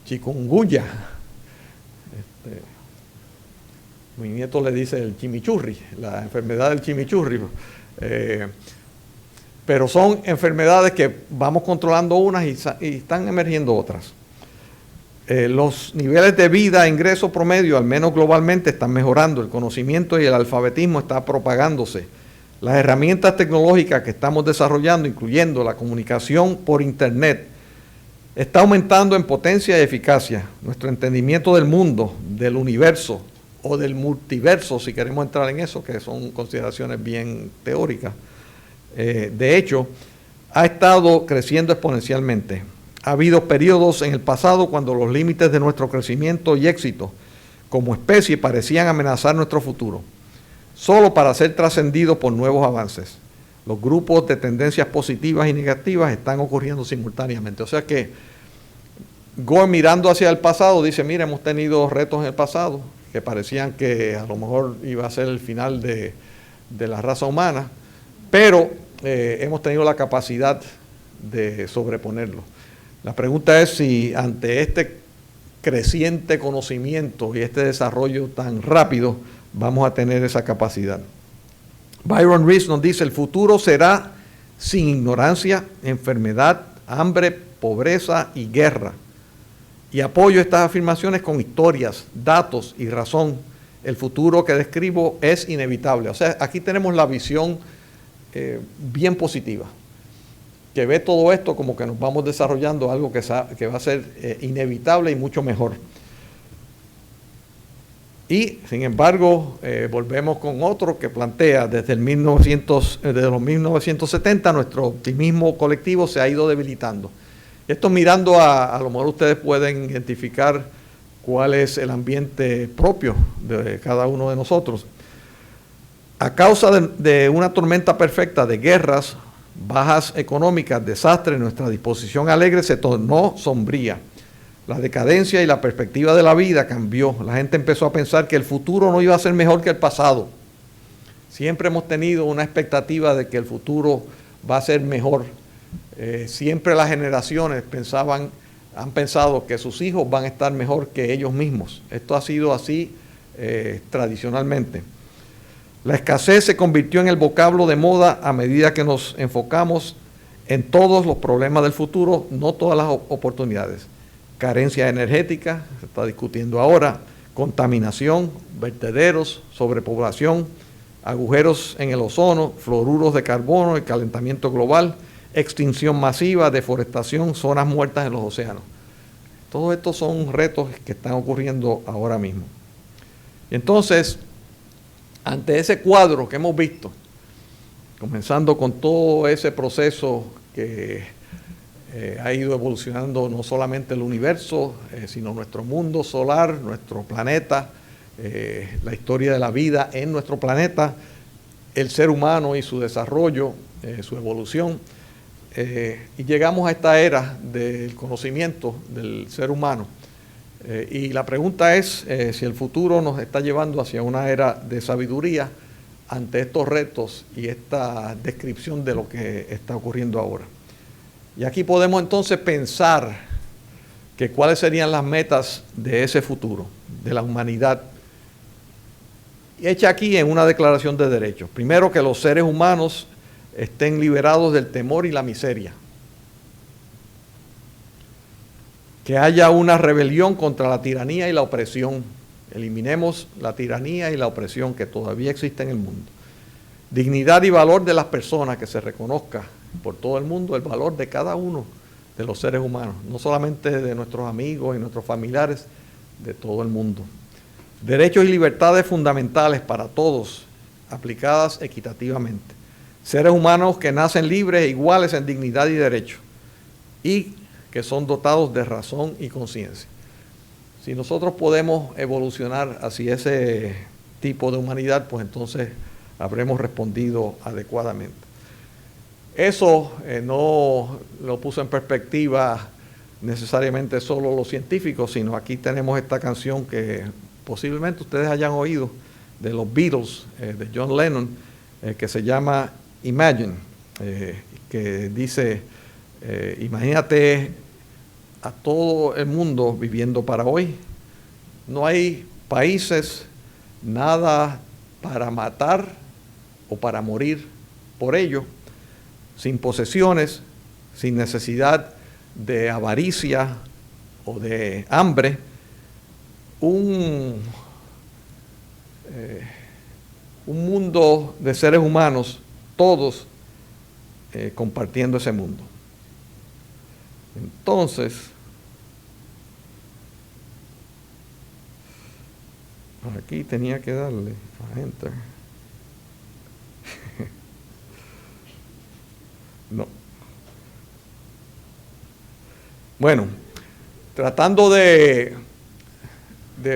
chikungunya. Mi nieto le dice el chimichurri, la enfermedad del chimichurri. Pero son enfermedades que vamos controlando unas y están emergiendo otras. Los niveles de vida e ingreso promedio, al menos globalmente, están mejorando. El conocimiento y el alfabetismo están propagándose. Las herramientas tecnológicas que estamos desarrollando, incluyendo la comunicación por Internet, está aumentando en potencia y eficacia. Nuestro entendimiento del mundo, del universo o del multiverso, si queremos entrar en eso, que son consideraciones bien teóricas, de hecho, ha estado creciendo exponencialmente. Ha habido periodos en el pasado cuando los límites de nuestro crecimiento y éxito como especie parecían amenazar nuestro futuro, solo para ser trascendidos por nuevos avances. Los grupos de tendencias positivas y negativas están ocurriendo simultáneamente. O sea que Gore, mirando hacia el pasado, dice: mira, hemos tenido retos en el pasado que parecían que a lo mejor iba a ser el final de la raza humana, pero hemos tenido la capacidad de sobreponerlo. La pregunta es si ante este creciente conocimiento y este desarrollo tan rápido vamos a tener esa capacidad. Byron Reese nos dice: el futuro será sin ignorancia, enfermedad, hambre, pobreza y guerra. Y apoyo estas afirmaciones con historias, datos y razón. el futuro que describo es inevitable. O sea, aquí tenemos la visión bien positiva, que ve todo esto como que nos vamos desarrollando algo que va a ser inevitable y mucho mejor. Y, sin embargo, volvemos con otro que plantea desde los 1970 nuestro optimismo colectivo se ha ido debilitando. Esto mirando a lo mejor ustedes pueden identificar cuál es el ambiente propio de cada uno de nosotros. A causa de una tormenta perfecta de guerras, bajas económicas, desastres, nuestra disposición alegre se tornó sombría. La decadencia y la perspectiva de la vida cambió. La gente empezó a pensar que el futuro no iba a ser mejor que el pasado. Siempre hemos tenido una expectativa de que el futuro va a ser mejor. Siempre las generaciones han pensado que sus hijos van a estar mejor que ellos mismos. Esto ha sido así tradicionalmente. La escasez se convirtió en el vocablo de moda a medida que nos enfocamos en todos los problemas del futuro, no todas las oportunidades. Carencia energética, se está discutiendo ahora, contaminación, vertederos, sobrepoblación, agujeros en el ozono, fluoruros de carbono, el calentamiento global, extinción masiva, deforestación, zonas muertas en los océanos. Todos estos son retos que están ocurriendo ahora mismo. Y entonces, ante ese cuadro que hemos visto, comenzando con todo ese proceso que ha ido evolucionando no solamente el universo, sino nuestro mundo solar, nuestro planeta, la historia de la vida en nuestro planeta, el ser humano y su desarrollo, su evolución, y llegamos a esta era del conocimiento del ser humano. Y la pregunta es si el futuro nos está llevando hacia una era de sabiduría ante estos retos y esta descripción de lo que está ocurriendo ahora. Y aquí podemos entonces pensar que cuáles serían las metas de ese futuro, de la humanidad, hecha aquí en una declaración de derechos. Primero, que los seres humanos estén liberados del temor y la miseria. Que haya una rebelión contra la tiranía y la opresión. Eliminemos la tiranía y la opresión que todavía existe en el mundo. Dignidad y valor de las personas, que se reconozca por todo el mundo el valor de cada uno de los seres humanos, no solamente de nuestros amigos y nuestros familiares, de todo el mundo. Derechos y libertades fundamentales para todos, aplicadas equitativamente. Seres humanos que nacen libres e iguales en dignidad y derecho, y que son dotados de razón y conciencia. Si nosotros podemos evolucionar hacia ese tipo de humanidad, pues entonces habremos respondido adecuadamente. Eso no lo puso en perspectiva necesariamente solo los científicos, sino aquí tenemos esta canción que posiblemente ustedes hayan oído de los Beatles, de John Lennon, que se llama Imagine, que dice, imagínate a todo el mundo viviendo para hoy. No hay países, nada para matar o para morir por ello, sin posesiones, sin necesidad de avaricia o de hambre, un mundo de seres humanos, todos compartiendo ese mundo. Entonces, aquí tenía que darle a Enter. No. Bueno, tratando de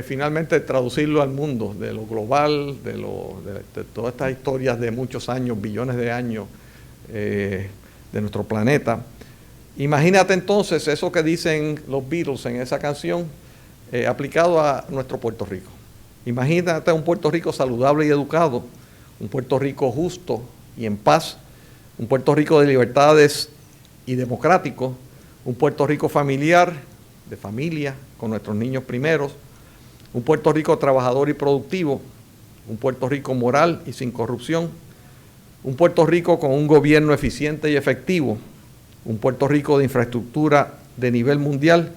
finalmente traducirlo al mundo, de lo global, de todas estas historias de muchos años, billones de años de nuestro planeta. Imagínate entonces eso que dicen los Beatles en esa canción aplicado a nuestro Puerto Rico. Imagínate un Puerto Rico saludable y educado, un Puerto Rico justo y en paz, un Puerto Rico de libertades y democrático, un Puerto Rico familiar, de familia, con nuestros niños primeros, un Puerto Rico trabajador y productivo, un Puerto Rico moral y sin corrupción, un Puerto Rico con un gobierno eficiente y efectivo, un Puerto Rico de infraestructura de nivel mundial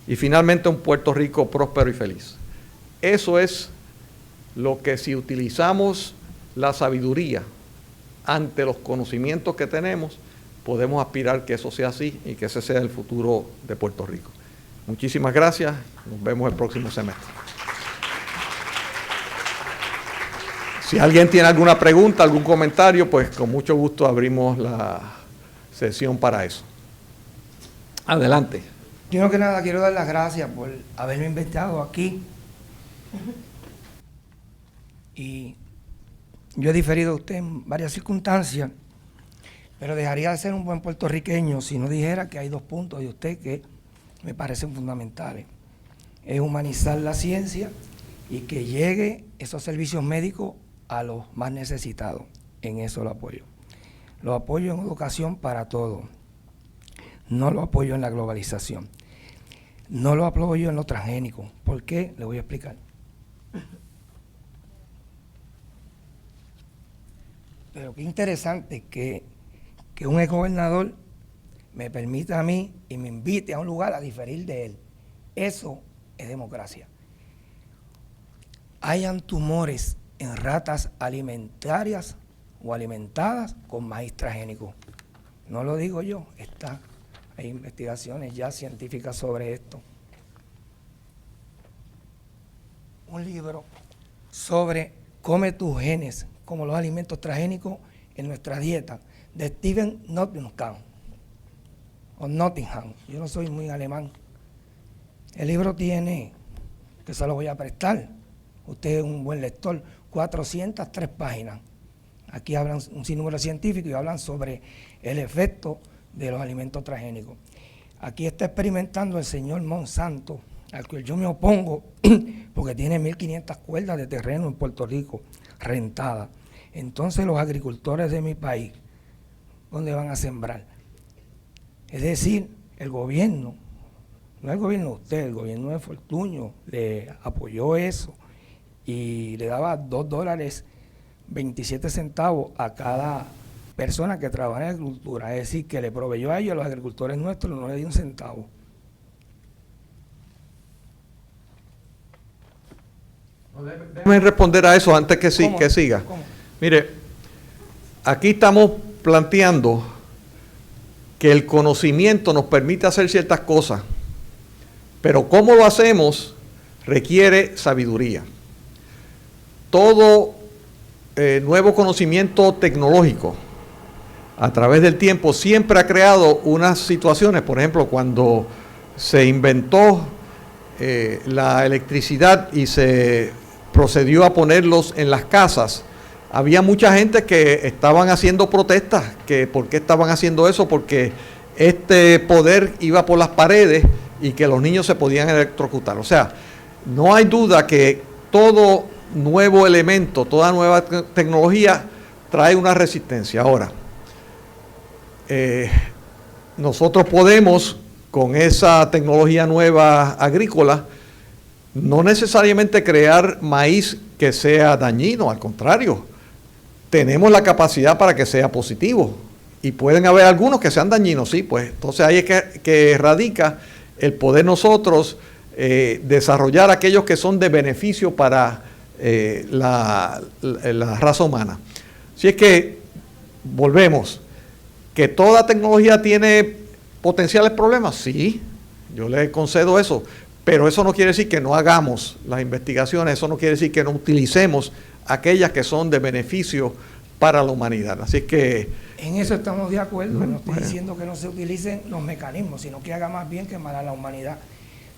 y finalmente un Puerto Rico próspero y feliz. Eso es lo que si utilizamos la sabiduría ante los conocimientos que tenemos, podemos aspirar que eso sea así y que ese sea el futuro de Puerto Rico. Muchísimas gracias. Nos vemos el próximo semestre. Si alguien tiene alguna pregunta, algún comentario, pues con mucho gusto abrimos la sesión para eso. Adelante. Primero que nada, quiero dar las gracias por haberme invitado aquí. Y yo he diferido a usted en varias circunstancias, pero dejaría de ser un buen puertorriqueño si no dijera que hay 2 puntos de usted que me parecen fundamentales. Es humanizar la ciencia y que llegue esos servicios médicos a los más necesitados. En eso lo apoyo. Lo apoyo en educación para todos. No lo apoyo en la globalización. No lo apoyo en lo transgénico. ¿Por qué? Le voy a explicar. Pero qué interesante que un exgobernador me permita a mí y me invite a un lugar a diferir de él. Eso es democracia. Hayan tumores en ratas alimentarias o alimentadas con maíz transgénico. No lo digo yo, hay investigaciones ya científicas sobre esto. Un libro sobre come tus genes como los alimentos transgénicos en nuestra dieta, de Stephen Nottingham, o Nottingham, yo no soy muy alemán. El libro tiene, que se lo voy a prestar, usted es un buen lector, 403 páginas. Aquí hablan un sinnúmero científico y hablan sobre el efecto de los alimentos transgénicos. Aquí está experimentando el señor Monsanto, al cual yo me opongo, porque tiene 1.500 cuerdas de terreno en Puerto Rico, rentadas. Entonces los agricultores de mi país, ¿dónde van a sembrar? Es decir, el gobierno, no el gobierno de usted, el gobierno de Fortuño le apoyó eso y le daba $2.27 a cada persona que trabaja en agricultura. Es decir, que le proveyó a ellos, a los agricultores nuestros, no le dio un centavo. Déjeme responder a eso antes que siga. ¿Cómo? Mire, aquí estamos planteando que el conocimiento nos permite hacer ciertas cosas, pero cómo lo hacemos requiere sabiduría. Todo nuevo conocimiento tecnológico a través del tiempo siempre ha creado unas situaciones. Por ejemplo, cuando se inventó la electricidad y se procedió a ponerlos en las casas, había mucha gente que estaban haciendo protestas, que por qué estaban haciendo eso, porque este poder iba por las paredes y que los niños se podían electrocutar. O sea, no hay duda que todo nuevo elemento, toda nueva tecnología trae una resistencia. Ahora, nosotros podemos, con esa tecnología nueva agrícola, no necesariamente crear maíz que sea dañino, al contrario, tenemos la capacidad para que sea positivo. Y pueden haber algunos que sean dañinos, sí, pues entonces ahí es que radica el poder nosotros desarrollar aquellos que son de beneficio para la raza humana. Si es que, volvemos, que toda tecnología tiene potenciales problemas, sí, yo le concedo eso, pero eso no quiere decir que no hagamos las investigaciones, eso no quiere decir que no utilicemos aquellas que son de beneficio para la humanidad. Así que en eso estamos de acuerdo, no estoy diciendo que no se utilicen los mecanismos, sino que haga más bien que mal a la humanidad.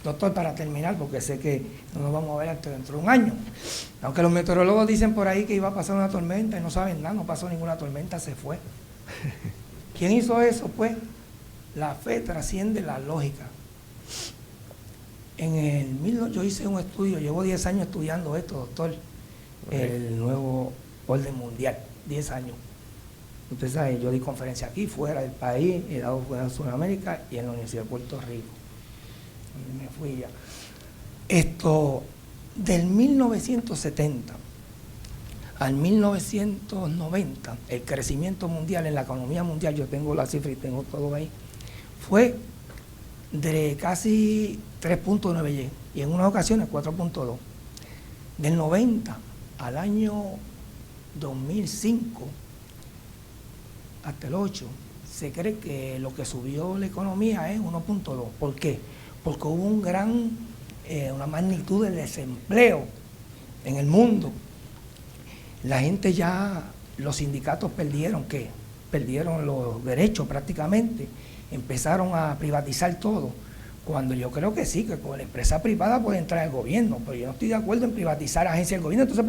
Doctor, para terminar, porque sé que no nos vamos a ver hasta dentro de un año, aunque los meteorólogos dicen por ahí que iba a pasar una tormenta y no saben nada, no pasó ninguna tormenta, se fue. ¿Quién hizo eso? Pues la fe trasciende la lógica. Yo hice un estudio, llevo 10 años estudiando esto, doctor, el nuevo orden mundial, 10 años. Usted sabe, yo di conferencia aquí, fuera del país, he dado fuera de Sudamérica y en la Universidad de Puerto Rico. Me fui ya. Del 1970 al 1990, el crecimiento mundial en la economía mundial, yo tengo la cifra y tengo todo ahí, fue de casi 3.9 y en unas ocasiones 4.2. Del 90 al año 2005, hasta el 8, se cree que lo que subió la economía es 1.2. ¿Por qué? Porque hubo una magnitud de desempleo en el mundo. La gente ya, los sindicatos perdieron los derechos prácticamente, empezaron a privatizar todo, cuando yo creo que sí, que con la empresa privada puede entrar el gobierno, pero yo no estoy de acuerdo en privatizar agencias del gobierno. Entonces,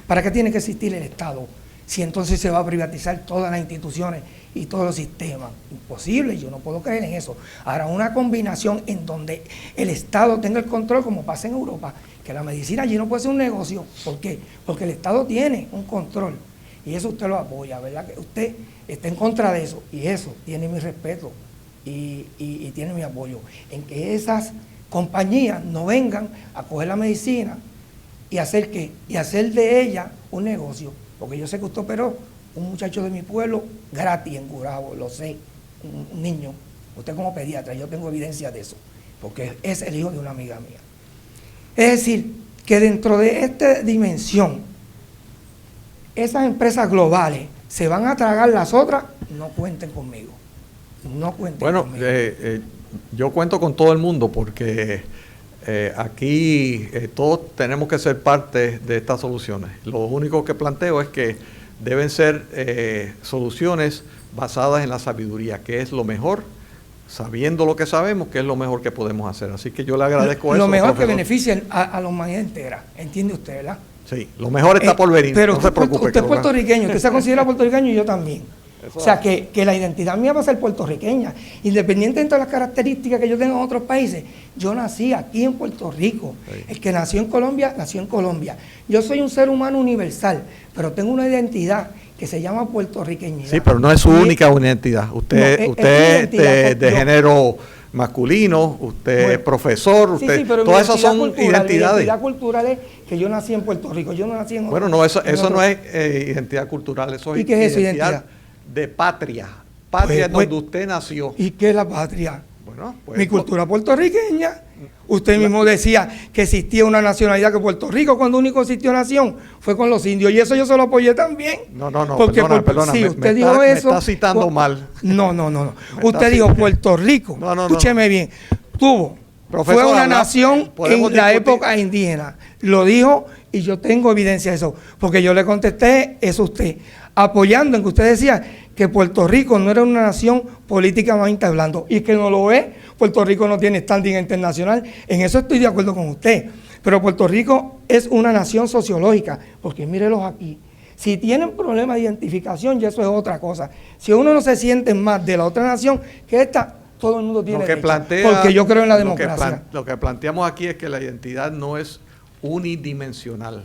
¿para qué tiene que existir el Estado? Si entonces se va a privatizar todas las instituciones y todos los sistemas. Imposible, yo no puedo creer en eso. Ahora, una combinación en donde el Estado tenga el control, como pasa en Europa, que la medicina allí no puede ser un negocio. ¿Por qué? Porque el Estado tiene un control y eso usted lo apoya, ¿verdad? Que usted está en contra de eso y eso tiene mi respeto y tiene mi apoyo. En que esas compañías no vengan a coger la medicina y hacer ¿qué? Y hacer de ella un negocio. Porque yo sé que usted operó un muchacho de mi pueblo gratis en Gurabo, lo sé, un niño. Usted como pediatra, yo tengo evidencia de eso, porque es el hijo de una amiga mía. Es decir, que dentro de esta dimensión, esas empresas globales se van a tragar las otras, no cuenten conmigo. No cuenten conmigo. Yo cuento con todo el mundo porque aquí todos tenemos que ser parte de estas soluciones. Lo único que planteo es que deben ser soluciones basadas en la sabiduría, que es lo mejor, sabiendo lo que sabemos, que es lo mejor que podemos hacer. Así que yo le agradezco eso. Lo mejor que beneficie a la humanidad entera, ¿entiende usted, verdad? Sí, lo mejor está por venir, pero no se preocupe. Usted es puertorriqueño, usted se considera puertorriqueño y yo también. Eso o sea, que la identidad mía va a ser puertorriqueña. Independientemente de las características que yo tengo en otros países, yo nací aquí en Puerto Rico. Sí. El que nació en Colombia, nació en Colombia. Yo soy un ser humano universal, pero tengo una identidad que se llama puertorriqueñidad. Sí, pero no es su única identidad. Usted es de género masculino, usted es profesor, usted, sí, pero todas esas son identidades. Mi identidad cultural es que yo nací en Puerto Rico, yo no nací en otro. Bueno, no, eso no es identidad cultural, eso es ¿qué es identidad de patria. Patria es donde usted nació. ¿Y qué es la patria? Bueno, pues, mi cultura puertorriqueña. Usted mismo decía que existía una nacionalidad que Puerto Rico, cuando único existió nación, fue con los indios. Y eso yo se lo apoyé también. No, perdona. Sí, usted dijo eso. Me está citando mal. No. Usted dijo Puerto Rico. Escúcheme bien. Fue una nación en la época indígena. Lo dijo y yo tengo evidencia de eso. Porque yo le contesté eso a usted, apoyando en que usted decía que Puerto Rico no era una nación políticamente hablando y que no lo es. Puerto Rico no tiene standing internacional, en eso estoy de acuerdo con usted, pero Puerto Rico es una nación sociológica, porque mírelos aquí, si tienen problemas de identificación ya eso es otra cosa, si uno no se siente más de la otra nación que esta, todo el mundo tiene derecho, porque yo creo en la democracia. Lo que planteamos aquí es que la identidad no es unidimensional.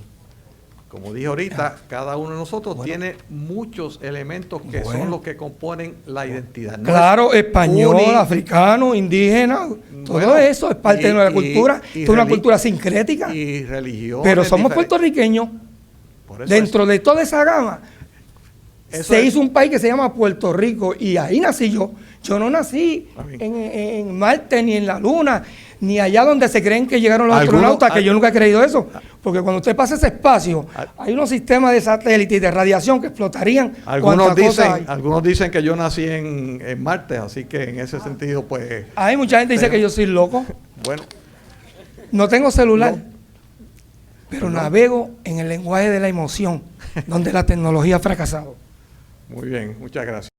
Como dije ahorita, cada uno de nosotros tiene muchos elementos que son los que componen la identidad. No claro, español, africano, indígena, todo eso es parte de nuestra cultura. Es una cultura sincrética. Y religión. Pero somos puertorriqueños. Dentro de toda esa gama, se hizo un país que se llama Puerto Rico y ahí nací yo. Yo no nací en Marte ni en la Luna, ni allá donde se creen que llegaron los astronautas, que yo nunca he creído eso. Porque cuando usted pasa ese espacio, hay unos sistemas de satélites y de radiación que explotarían. Algunos dicen que yo nací en Marte, así que en ese sentido, pues... Hay mucha gente que dice que yo soy loco. Bueno. No tengo celular, pero navego en el lenguaje de la emoción, donde la tecnología ha fracasado. Muy bien, muchas gracias.